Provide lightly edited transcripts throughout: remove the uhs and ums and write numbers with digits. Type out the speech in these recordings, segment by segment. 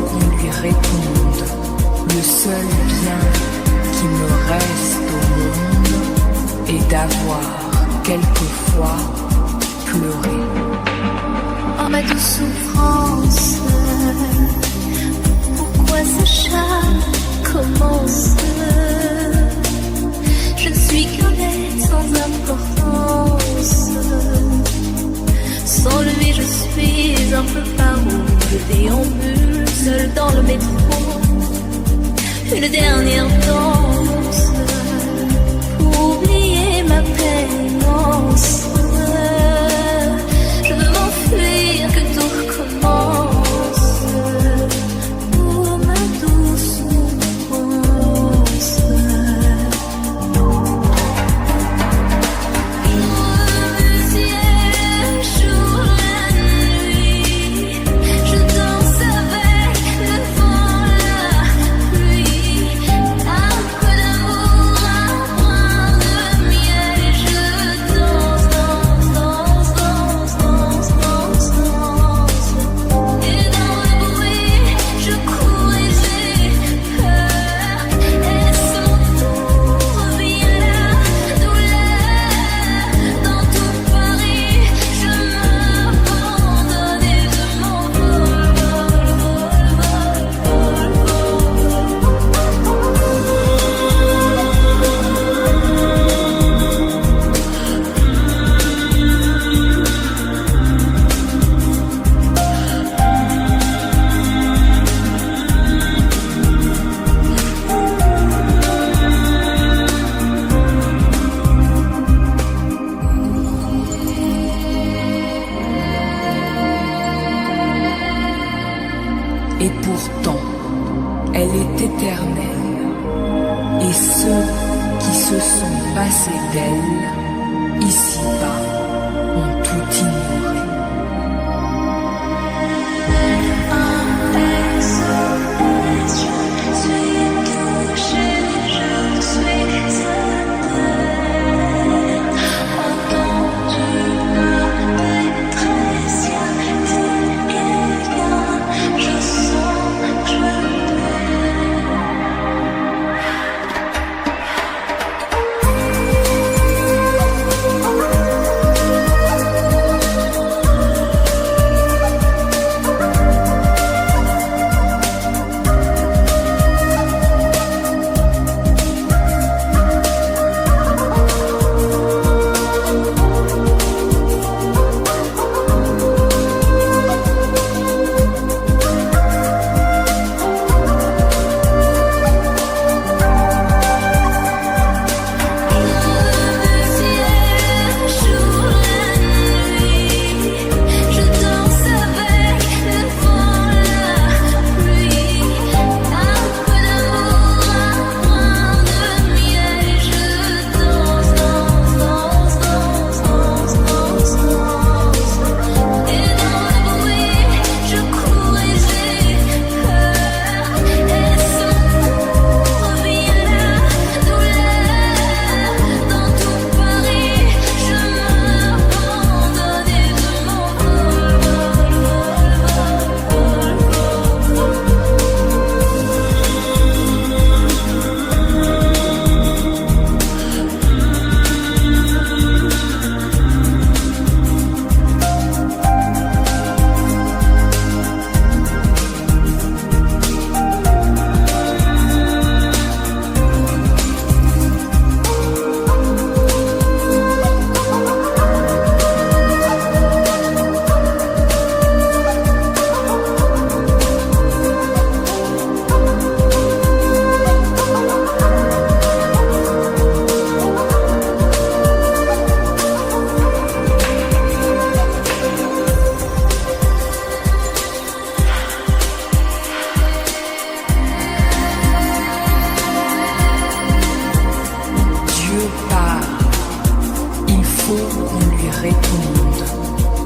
qu'on lui réponde. Le seul bien qui me reste au monde est d'avoir quelquefois pleuré. Oh ma douce souffrance, pourquoi ce chat commence? Je ne suis qu'un être sans importance. Sans lui je suis un peu paro. Je déambule seul dans le métro, une dernière danse pour oublier ma pénance. Je veux m'enfuir, que tout recommence. Oh ma douce souffrance. Et pourtant, elle est éternelle. Et ceux qui se sont passés d'elle, ici-bas, ont tout ignoré.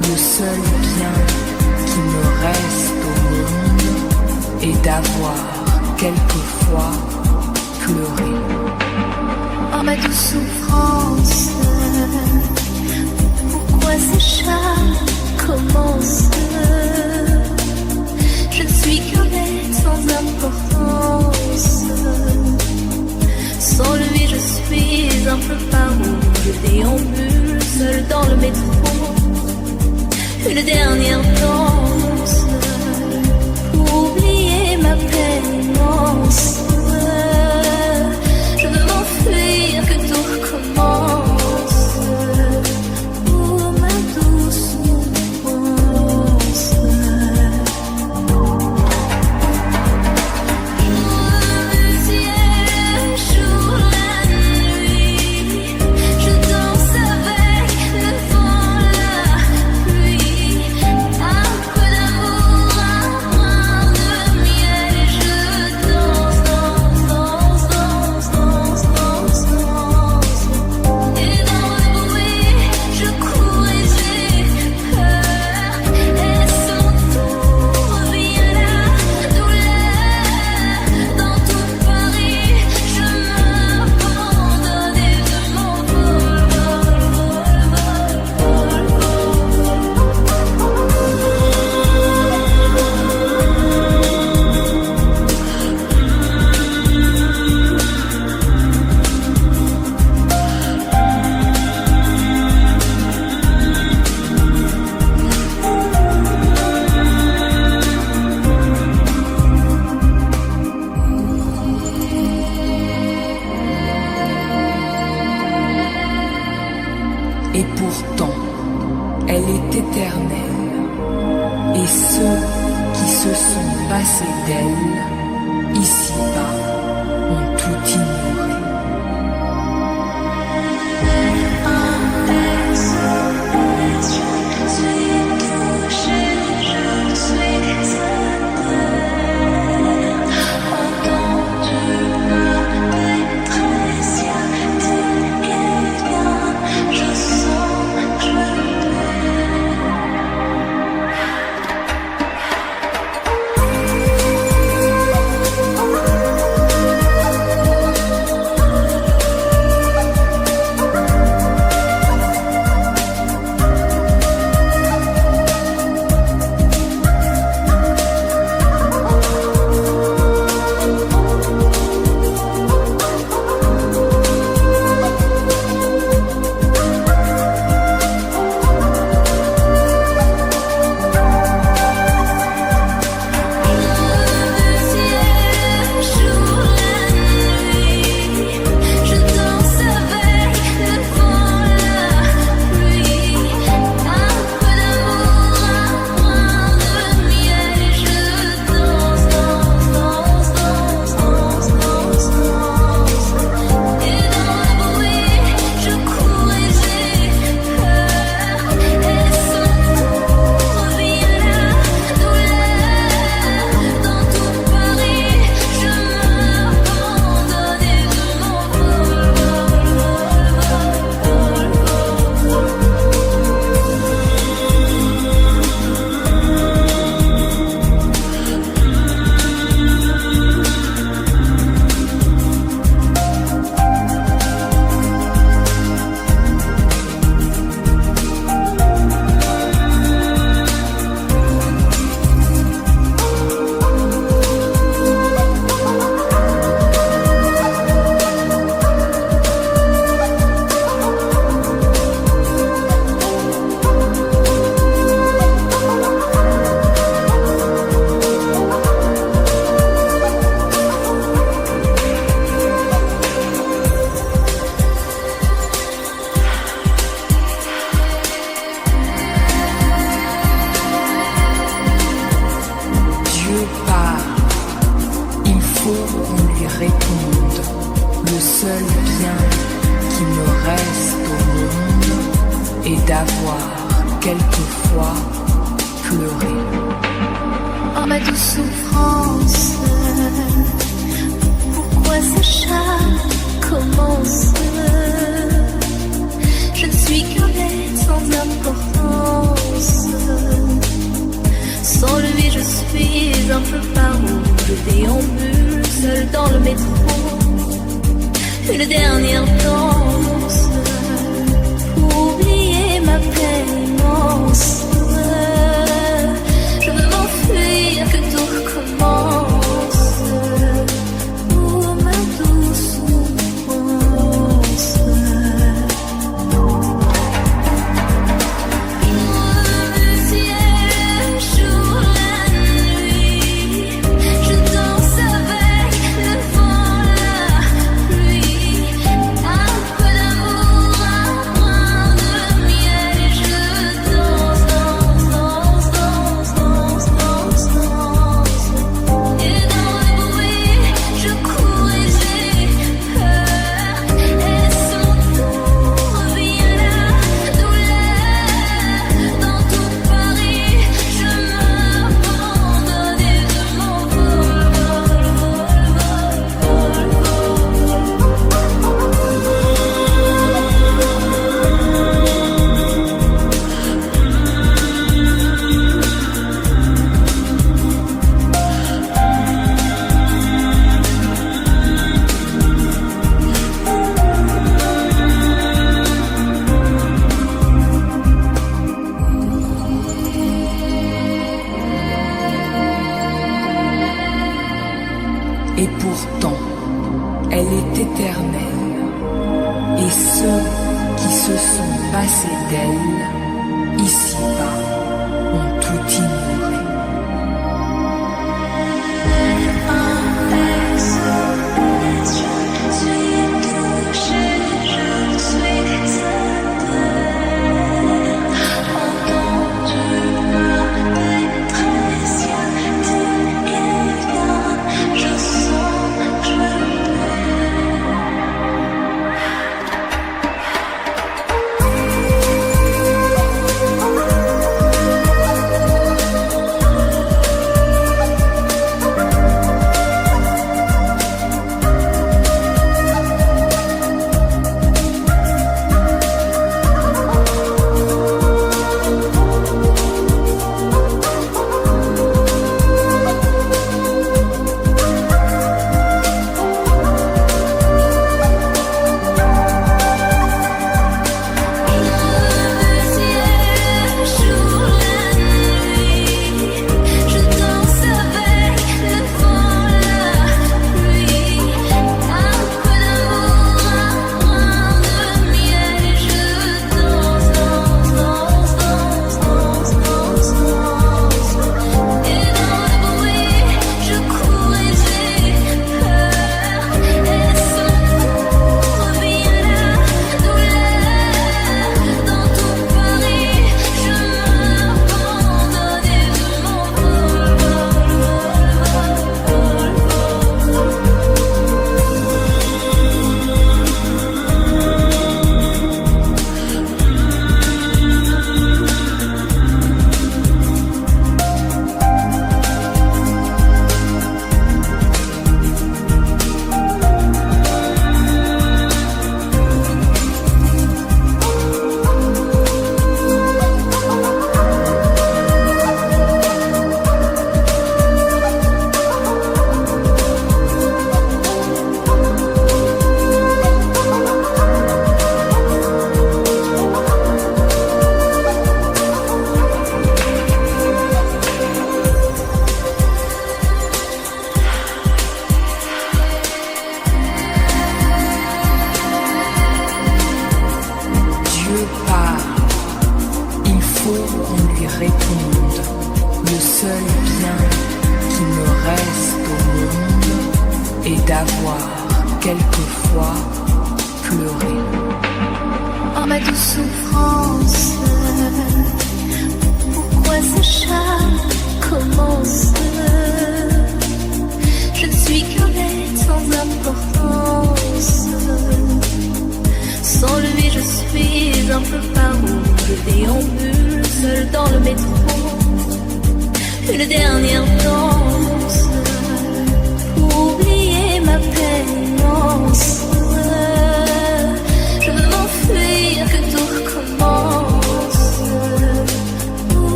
Le seul bien qui me reste au monde est d'avoir quelquefois pleuré. Oh ma douce souffrance, pourquoi ces chats commencent? Je ne suis qu'un être importance. Sans lui je suis un peu paro. Je déambule seul dans le métro. Une dernière danse pour oublier ma peine immense. Je veux m'enfuir, que tout recommence. Oh ma douce mouvance. Le ciel jour la nuit. Je danse avec le vent, la pluie. Un peu d'amour, un brin de miel. Et je danse, danse, danse, danse, danse, danse, danse. Et dans le bruit, je cours et j'ai peur. Et son tour vient la douleur. Dans tout Paris, je m'abandonne et je m'envole, vol, vol, vol, Et pourtant, elle est éternelle. Et ceux qui se sont passés d'elle, ici-bas, ont tout ignoré. je suis touchée, je suis éternelle. Entends-tu ma détresse? Y'a tes quelqu'un, je sens, je d'avoir quelquefois pleuré. Oh ma douce souffrance, pourquoi ce chat commence? Je ne suis qu'un être sans importance. Sans lui je suis un peu paro. Je déambule seul dans le métro. Une dernière danse pour oublier ma peine immense. Je veux m'enfuir, que tout recommence. Et pourtant, elle est éternelle. Et ceux qui se sont passés d'elle, ici-bas, ont tout ignoré.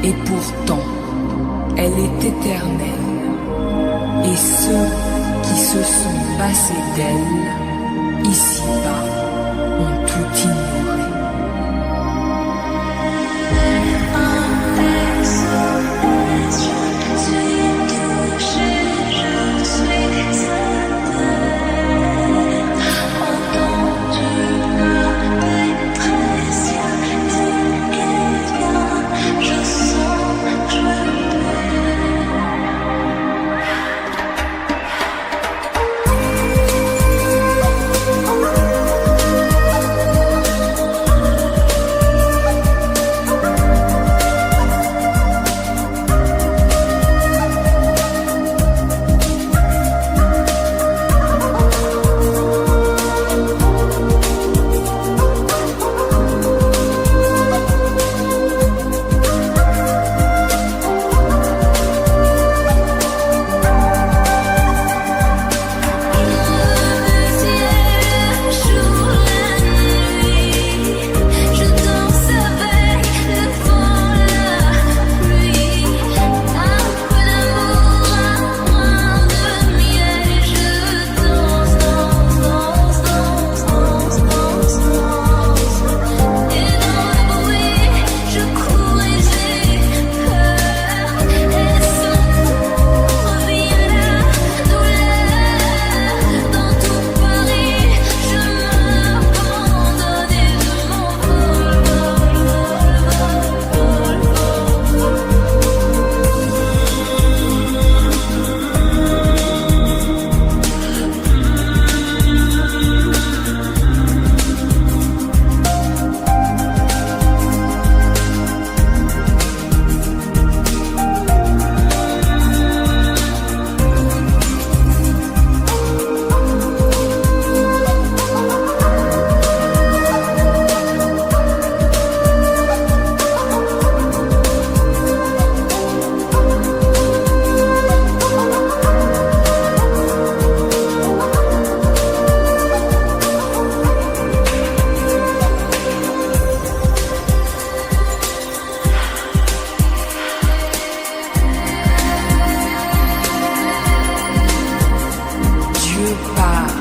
Et pourtant, elle est éternelle. Et ceux qui se sont passés d'elle, ici-bas, ont tout ignoré. Je suis touchée, je suis atteinte. part,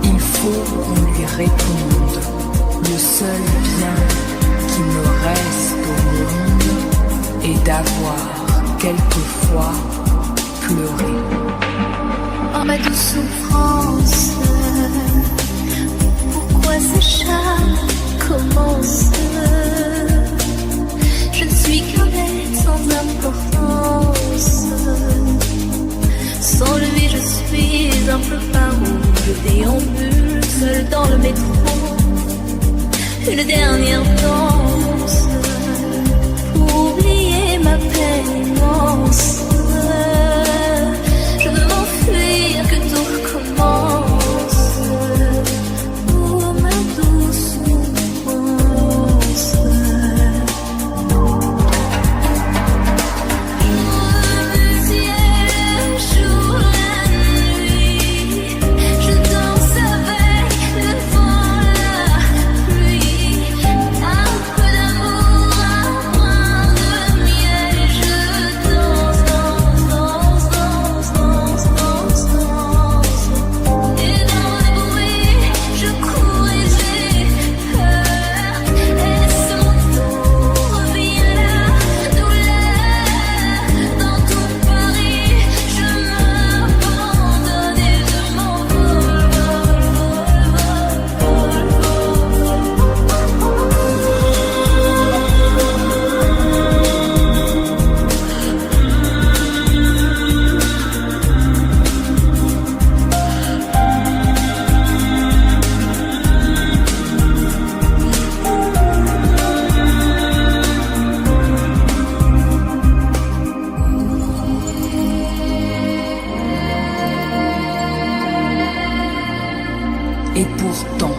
il faut qu'on lui réponde. Le seul bien qui me reste au monde est d'avoir quelquefois pleuré. Oh ma douce souffrance, pourquoi ces chats commencent? Je ne suis qu'un être sans importance. Sans lui je suis un peu paro. Je déambule seul dans le métro. Une dernière danse pour oublier ma peine immense. Je veux m'enfuir, que tout recommence. Oh ma douce souffrance. Le ciel, le jour, la nuit. Je danse avec le vent, la pluie. Un peu d'amour, un brin de miel. Je danse, danse, danse, danse, danse, danse, danse. Et dans le bruit, je cours et j'ai peur. Est-ce mon tour? Vient la douleur. Dans tout Paris, je m'abandonne et je m'envole, Et pourtant,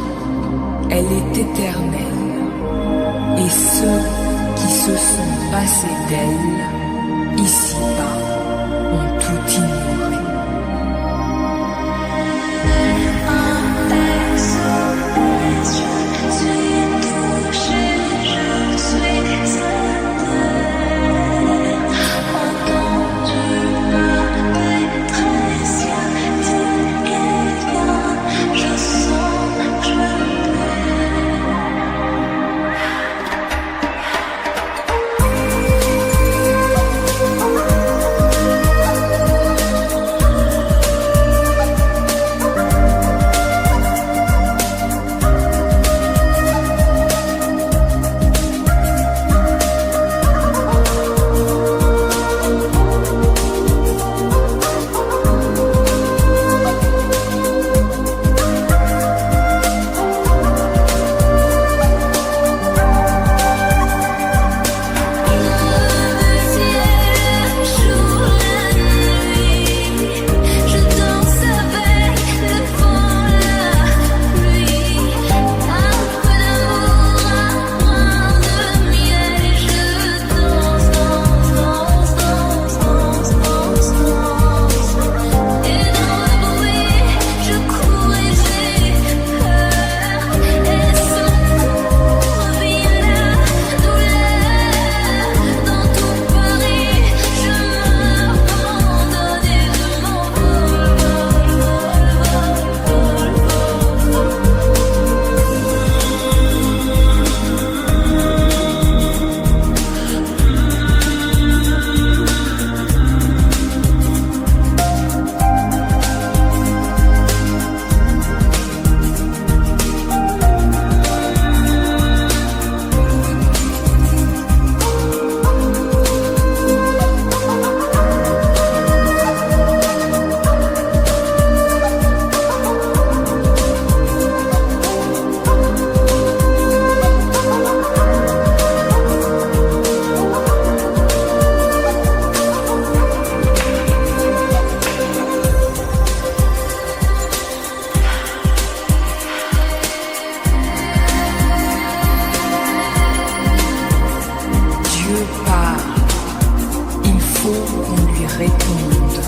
elle est éternelle. Et ceux qui se sont passés d'elle, ici-bas, ont tout ignoré. Je suis touchée, je suis entendue par détresse, je sens, je réponde.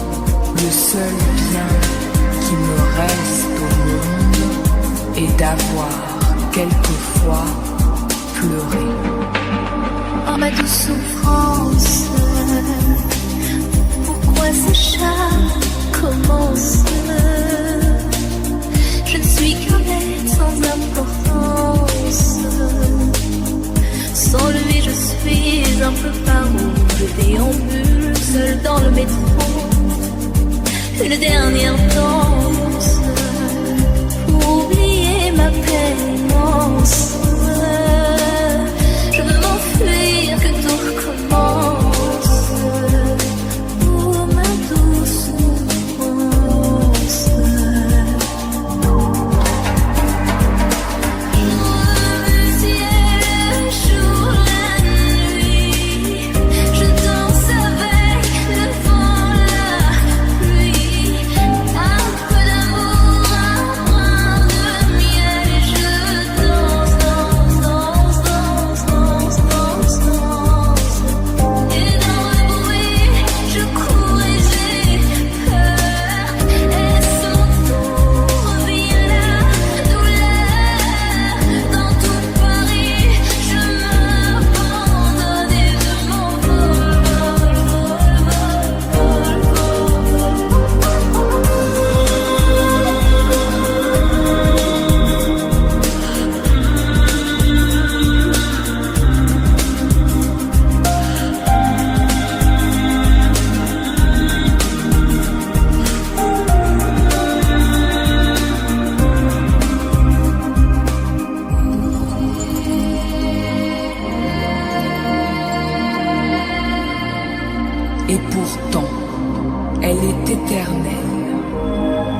Le seul bien qui me reste au monde est d'avoir quelquefois pleuré. Oh ma douce souffrance, pourquoi ces chats commencent?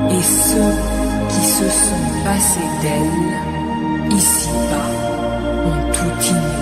et ceux qui se sont passés d'elle, ici-bas, ont tout ignoré.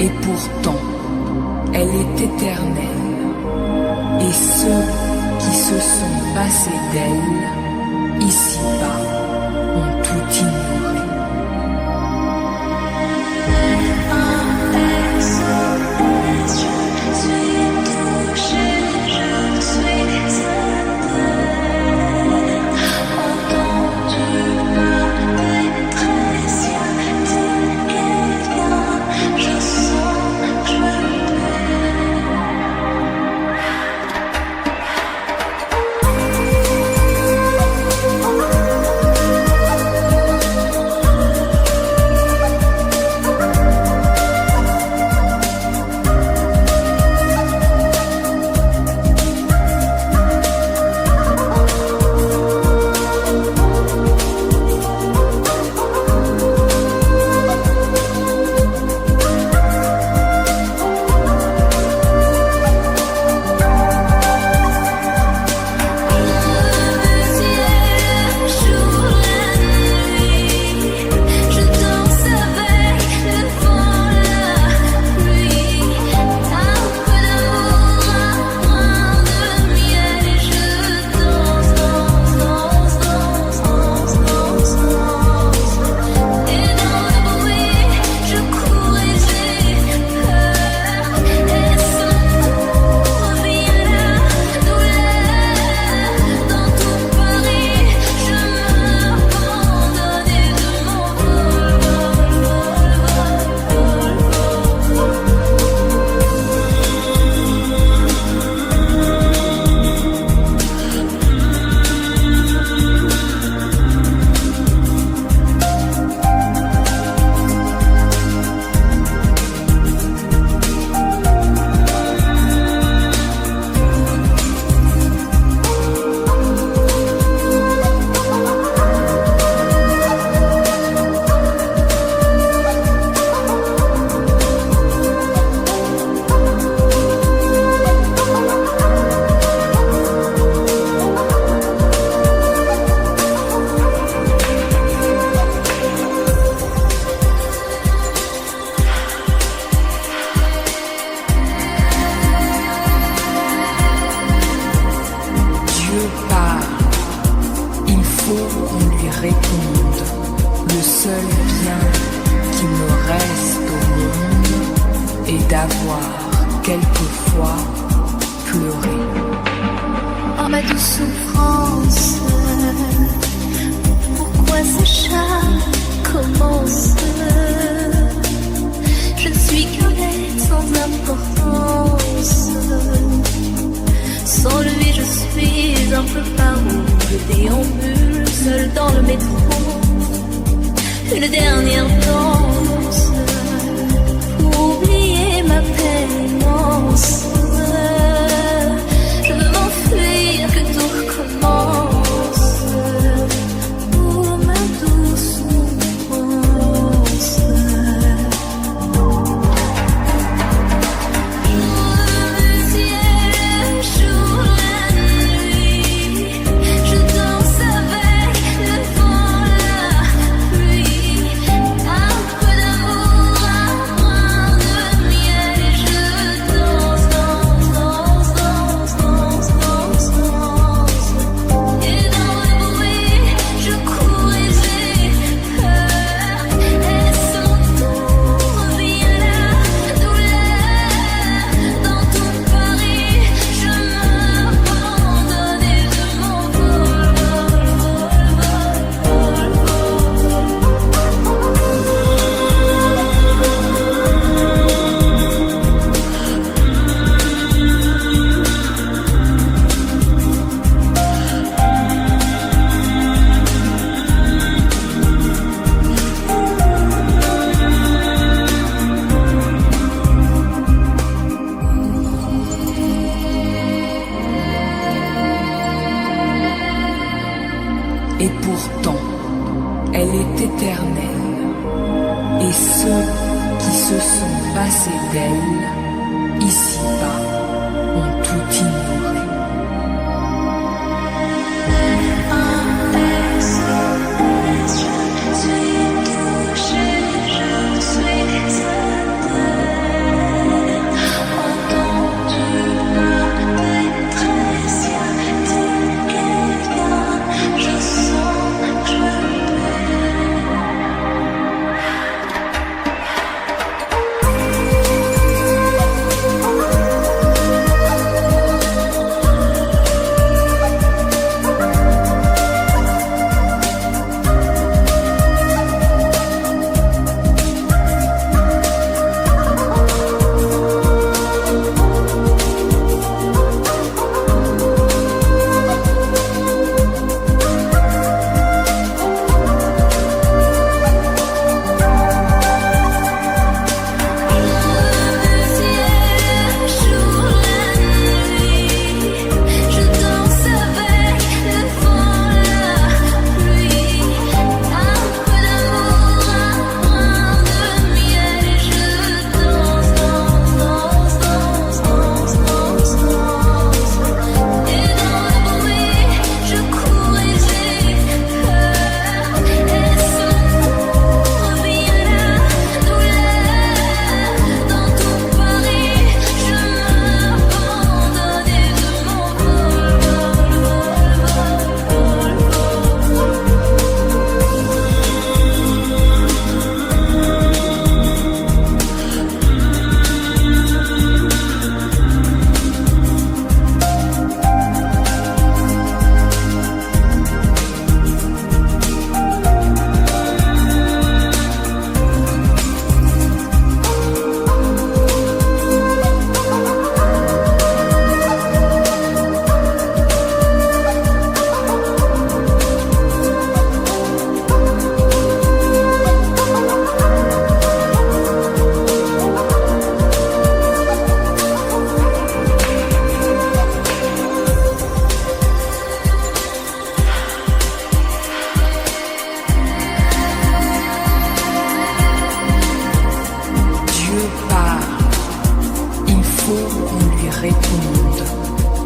Et pourtant, elle est éternelle. Et ceux qui se sont passés d'elle, ici-bas, ont tout ignoré. seul bien qui me reste au monde est d'avoir quelquefois pleuré. Oh ma douce souffrance, pourquoi ce charme commence? Je ne suis qu'un être sans importance. Sans lui je suis un peu paro. Je déambule seul dans le métro. Une dernière danse pour oublier ma peine immense. Je veux m'enfuir, que tout recommence. Oh ma douce souffrance. Et pourtant, elle est éternelle. Et ceux qui se sont passés d'elle, ici-bas, ont tout ignoré.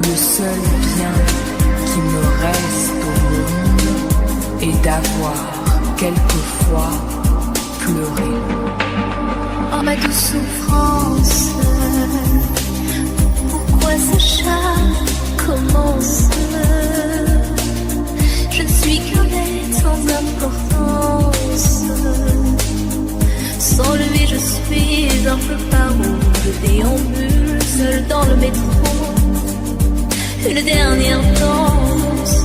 Le seul bien qui me reste au monde est d'avoir quelquefois pleuré. Oh ma douce souffrance, pourquoi ce charme commence? Je ne suis qu'un être sans importance. une dernière danse,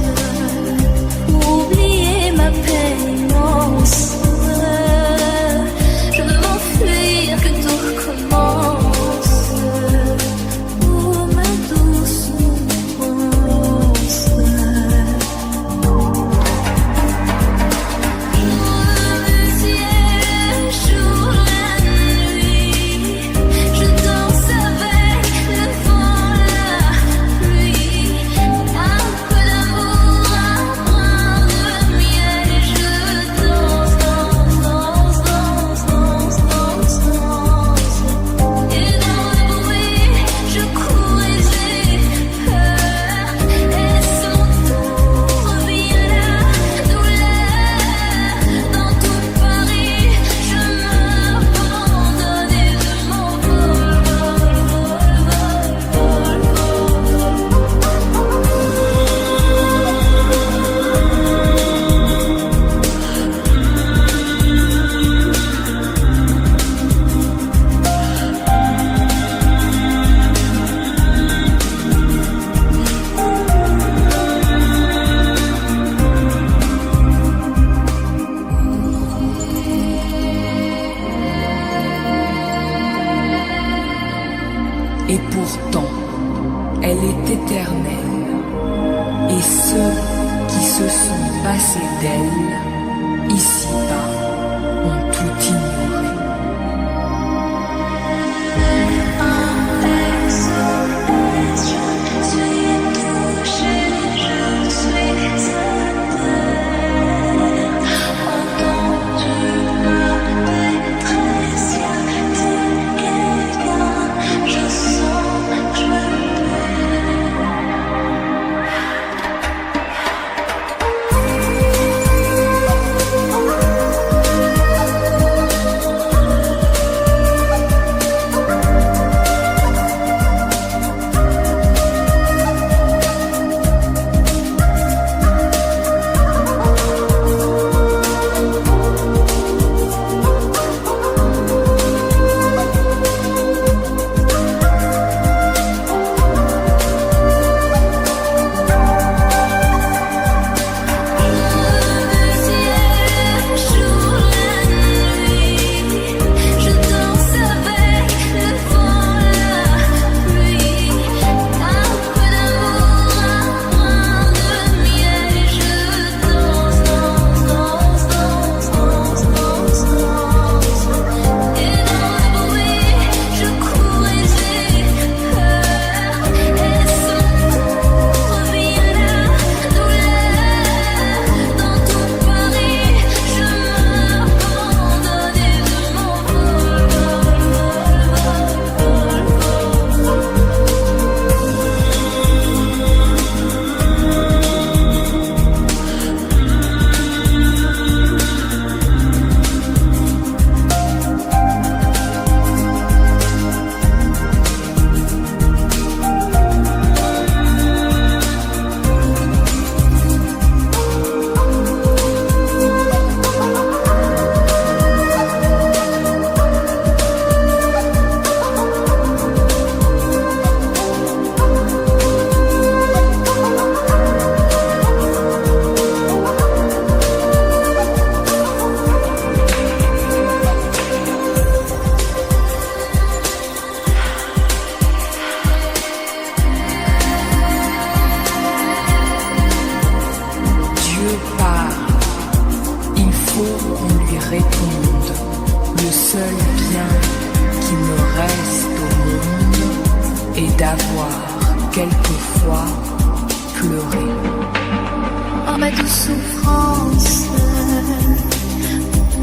oublier ma peine immense. Je veux m'enfuir, que tout recommence. Oh ma douce souffrance. Le ciel jour la nuit, je danse avec le vent, la pluie. Un peu d'amour, un brin de miel, et je danse, danse, danse, danse, danse, danse, danse. Et dans le bruit, je cours et j'ai peur. Est-ce mon tour, vient la douleur. Dans tout Paris, je m'abandonne et je m'envole, vol, Et pourtant, elle est éternelle. Et ceux qui se sont passés d'elle, ici-bas, ont tout ignoré. je suis touchée, je suis à terre. Entends-tu ma détresse, y'a-t-il quelqu'un? Je sens que je perds. Le seul bien qui me reste au monde est d'avoir quelquefois pleuré. Oh ma douce souffrance,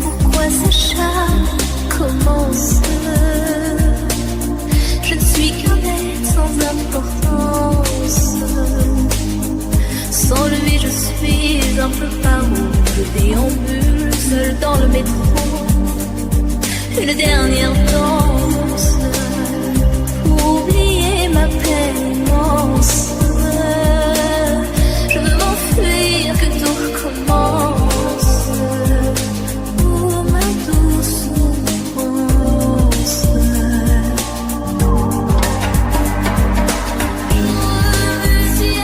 pourquoi ce chat commence? Je ne suis qu'un être sans importance. Sans lui je suis un peu paro. Je déambule seul dans le métro. Une dernière danse, oublier ma peine immense. Je veux m'enfuir, que tout recommence. Oh ma douce souffrance. Le ciel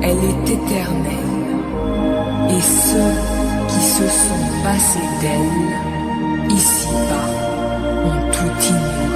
elle est éternelle, et ceux qui se sont passés d'elle, ici-bas, ont tout ignoré.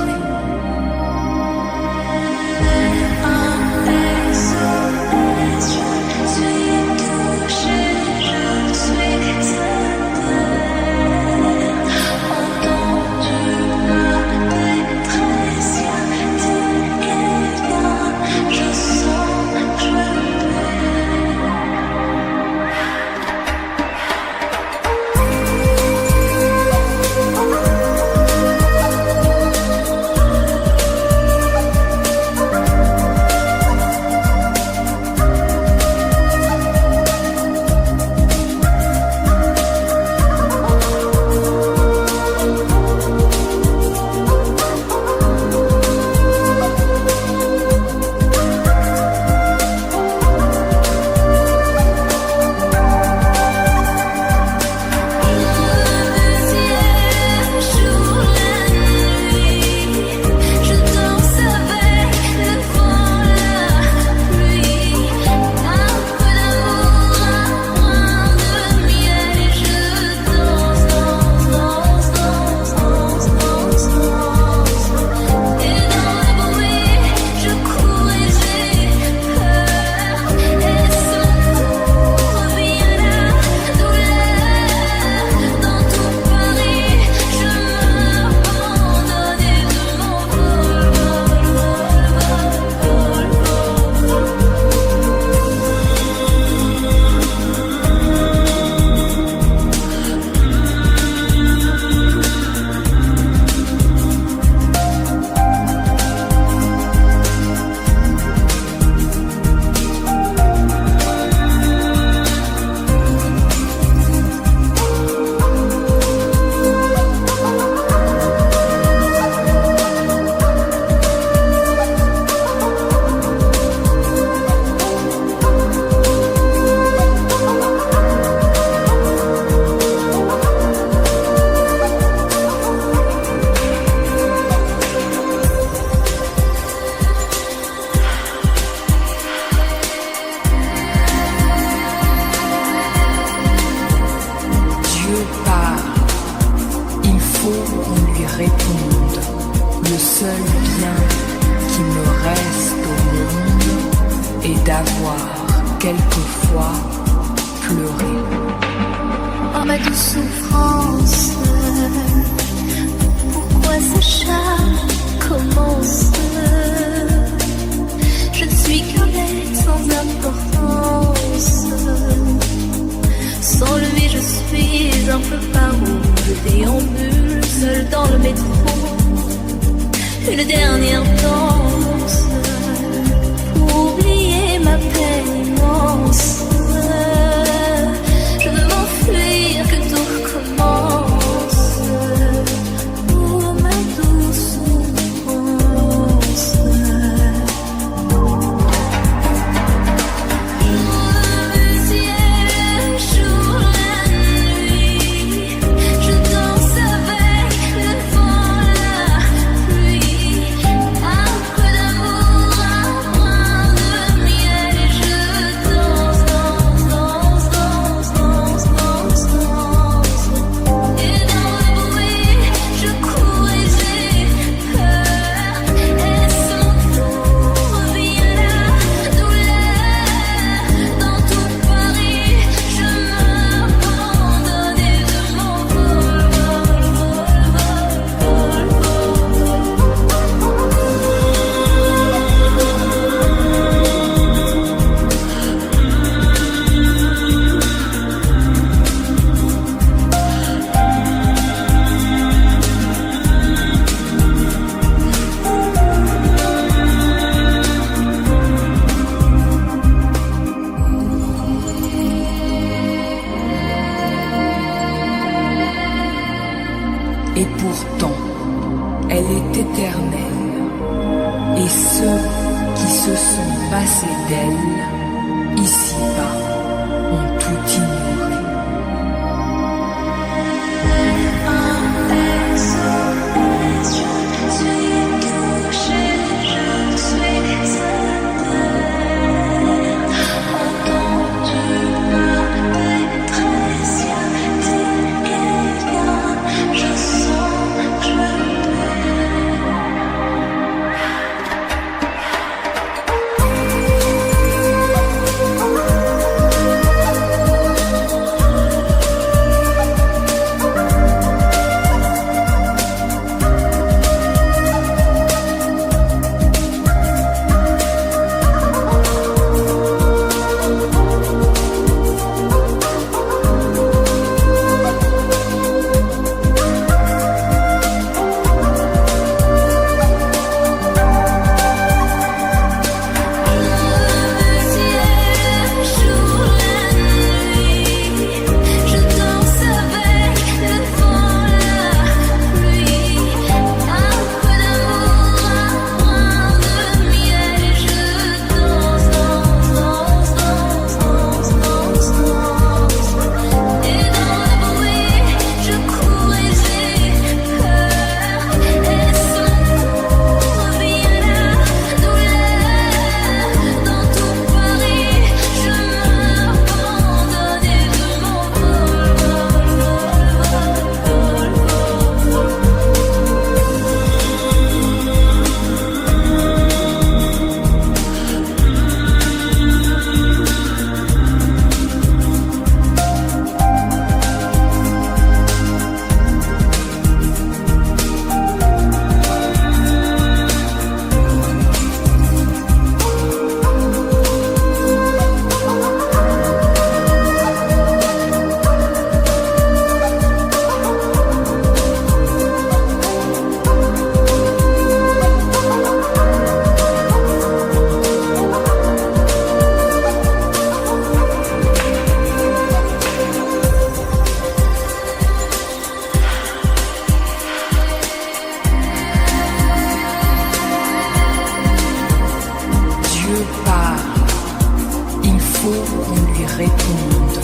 faut qu'on lui réponde.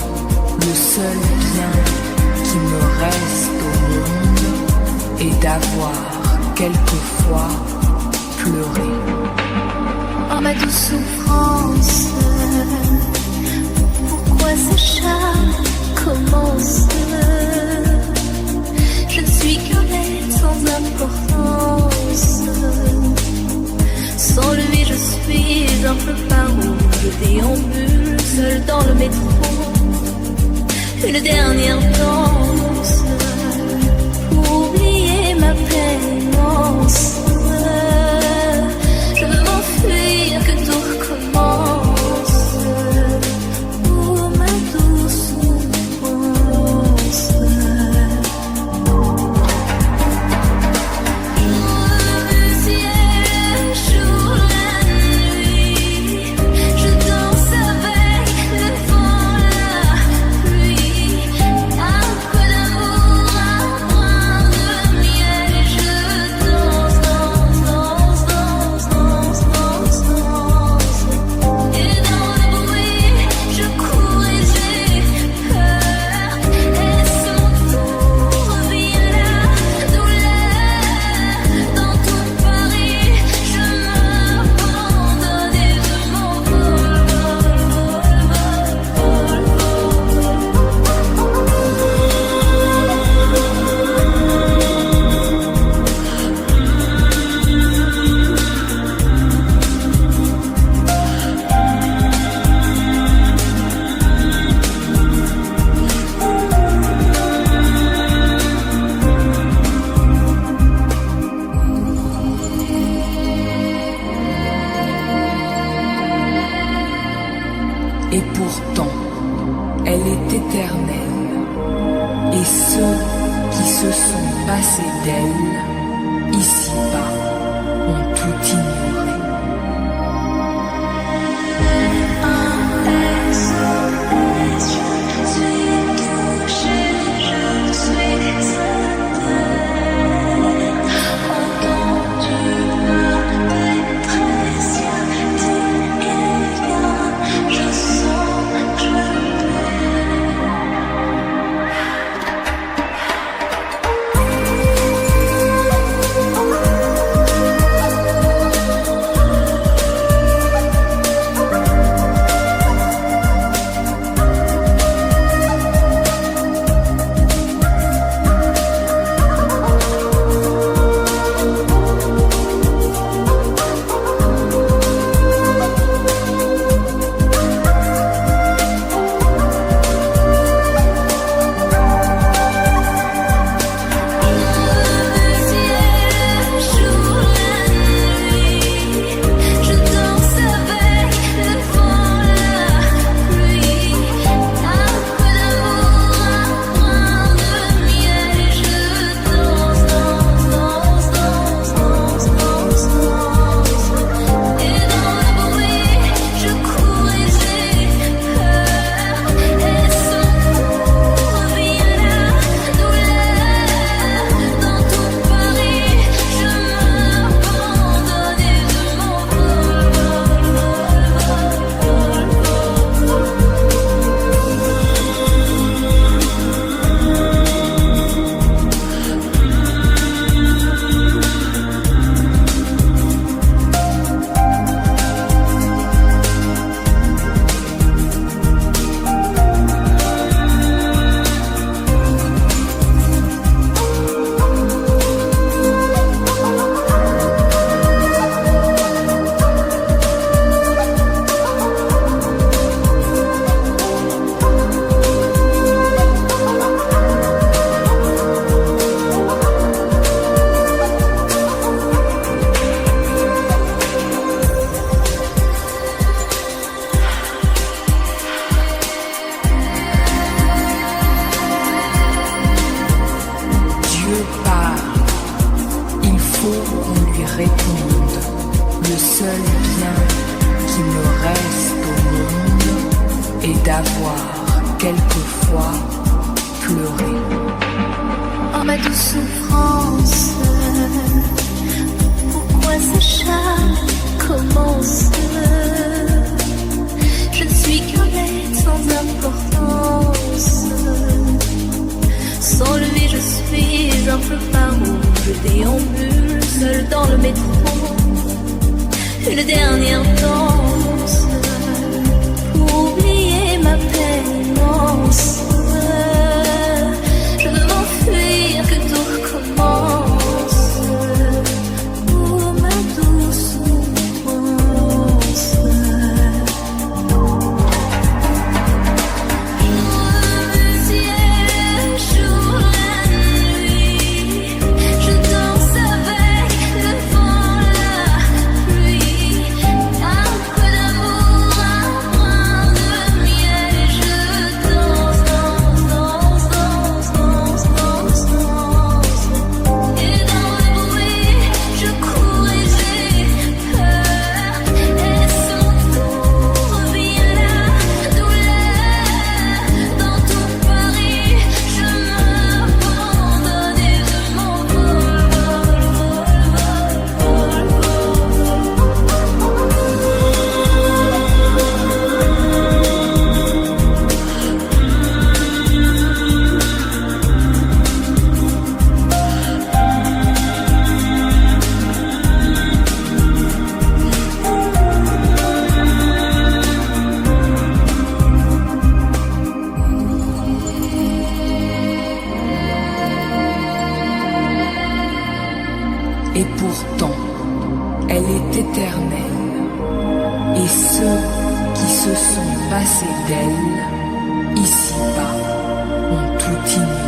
Le seul bien qui me reste au monde est d'avoir quelquefois pleuré. Oh ma douce souffrance, pourquoi ce charme commence? Je ne suis qu'un être sans importance. Sans lui je suis un peu paro. Je déambule seul dans le métro. Une dernière danse pour oublier ma peine immense. Je veux m'enfuir, que tout recommence. Oh ma douce souffrance. Le ciel jour la nuit, je danse avec le vent, la pluie. Un peu d'amour, un brin de miel, et je danse, danse, danse, danse, danse, danse, danse. Et dans le bruit, je cours et j'ai peur. Est-ce mon tour? Vient la douleur. Dans tout Paris, je m'abandonne et je m'envole, Et pourtant, elle est éternelle. Et ceux qui se sont passés d'elle, ici-bas, ont tout ignoré. je suis touchée, je suis certaine. Entends-tu ma détresse? Y a-t-il quelqu'un? Je sens que je réponde. Le seul bien qui me reste au monde est d'avoir quelquefois pleuré. Oh ma douce souffrance, pourquoi ce charme commence? Je ne suis qu'un d'importance. Sans lui je suis un peu paro, je déambule seul dans le métro. Une dernière danse pour oublier ma peine immense. Je veux m'enfuir, que tout recommence. Oh ma douce souffrance. Jour le ciel, jour la nuit. Je danse avec le vent, la pluie. Un peu d'amour, un brin de miel. Et je danse, danse, danse, danse, danse, danse, danse. Et dans le bruit, je cours et j'ai peur. Et son tour revient la douleur. Dans tout Paris, je m'abandonne et je m'envole, vol, vol, Et pourtant, elle est éternelle. Et ceux qui se sont passés d'elle, ici-bas, ont tout ignoré.